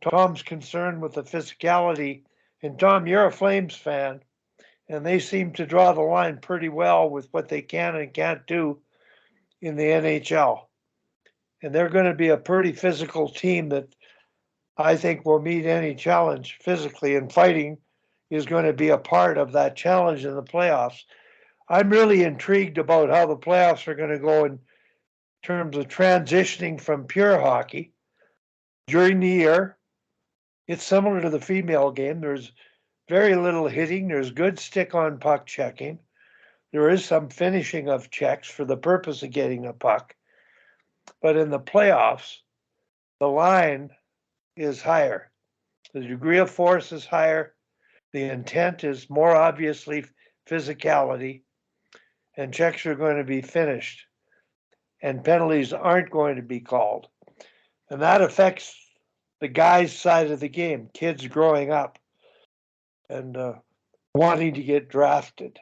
Tom's concerned with the physicality. And Tom, you're a Flames fan, and they seem to draw the line pretty well with what they can and can't do in the NHL. And they're going to be a pretty physical team that I think will meet any challenge physically, and fighting is going to be a part of that challenge in the playoffs. I'm really intrigued about how the playoffs are going to go in terms of transitioning from pure hockey during the year. It's similar to the female game. There's very little hitting. There's good stick on puck checking. There is some finishing of checks for the purpose of getting a puck. But in the playoffs, the line is higher. The degree of force is higher. The intent is more obviously physicality. And checks are going to be finished. And penalties aren't going to be called. And that affects the guys' side of the game, kids growing up and wanting to get drafted,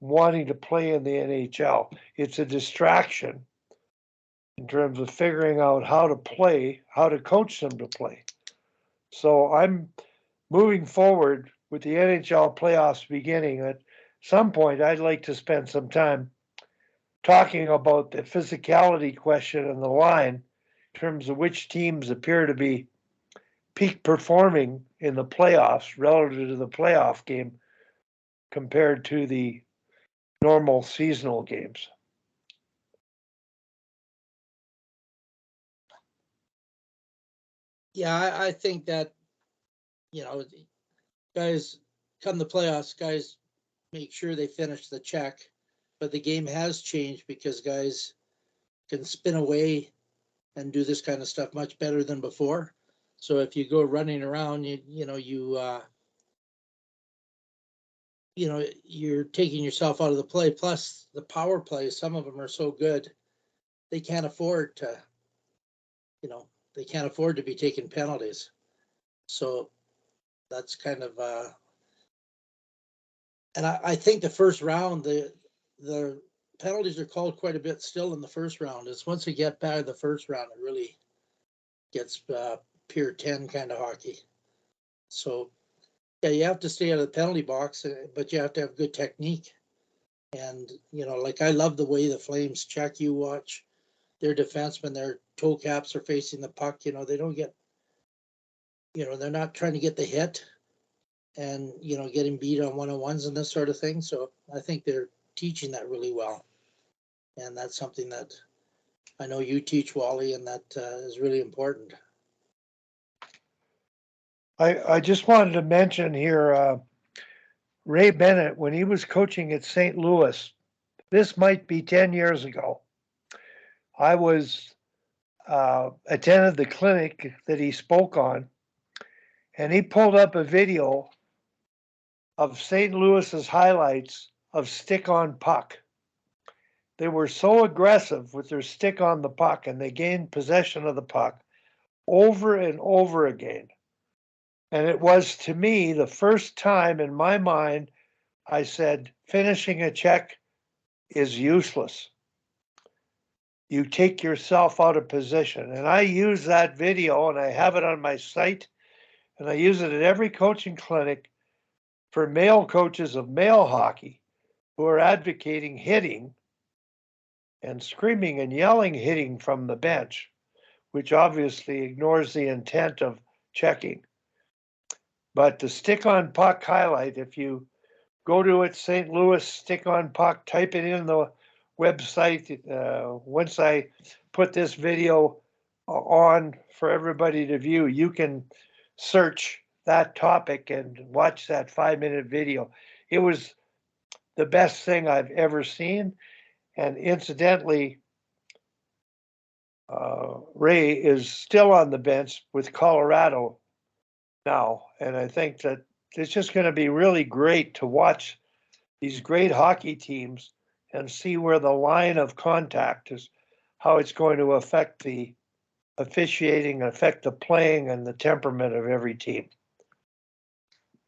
wanting to play in the NHL. It's a distraction in terms of figuring out how to play, how to coach them to play. So I'm moving forward with the NHL playoffs beginning. At some point, I'd like to spend some time talking about the physicality question and the line in terms of which teams appear to be peak performing in the playoffs relative to the playoff game compared to the normal seasonal games. Yeah, I think that, guys come the playoffs, guys make sure they finish the check, but the game has changed because guys can spin away and do this kind of stuff much better than before. So if you go running around, you're taking yourself out of the play. Plus the power plays, some of them are so good, they can't afford to, they can't afford to be taking penalties. So that's kind of, and I think the first round, the penalties are called quite a bit still in the first round. It's once you get by the first round, it really gets pure 10 kind of hockey. So yeah, you have to stay out of the penalty box, but you have to have good technique. And, like I love the way the Flames check. You watch their defensemen, their toe caps are facing the puck. They don't get, they're not trying to get the hit and, getting beat on one-on-ones and this sort of thing. So I think they're teaching that really well. And that's something that I know you teach, Wally, and that is really important. I just wanted to mention here Ray Bennett, when he was coaching at St. Louis, this might be 10 years ago. I was attended the clinic that he spoke on, and he pulled up a video of St. Louis's highlights of stick on puck. They were so aggressive with their stick on the puck, and they gained possession of the puck over and over again. And it was, to me, the first time in my mind I said, finishing a check is useless. You take yourself out of position. And I use that video, and I have it on my site, and I use it at every coaching clinic for male coaches of male hockey who are advocating hitting and screaming and yelling hitting from the bench, which obviously ignores the intent of checking. But the stick on puck highlight, if you go to it, St. Louis stick on puck, type it in the website. Once I put this video on for everybody to view, you can search that topic and watch that 5-minute video. It was the best thing I've ever seen. And incidentally, Ray is still on the bench with Colorado now. And I think that it's just going to be really great to watch these great hockey teams and see where the line of contact is, how it's going to affect the officiating, affect the playing and the temperament of every team.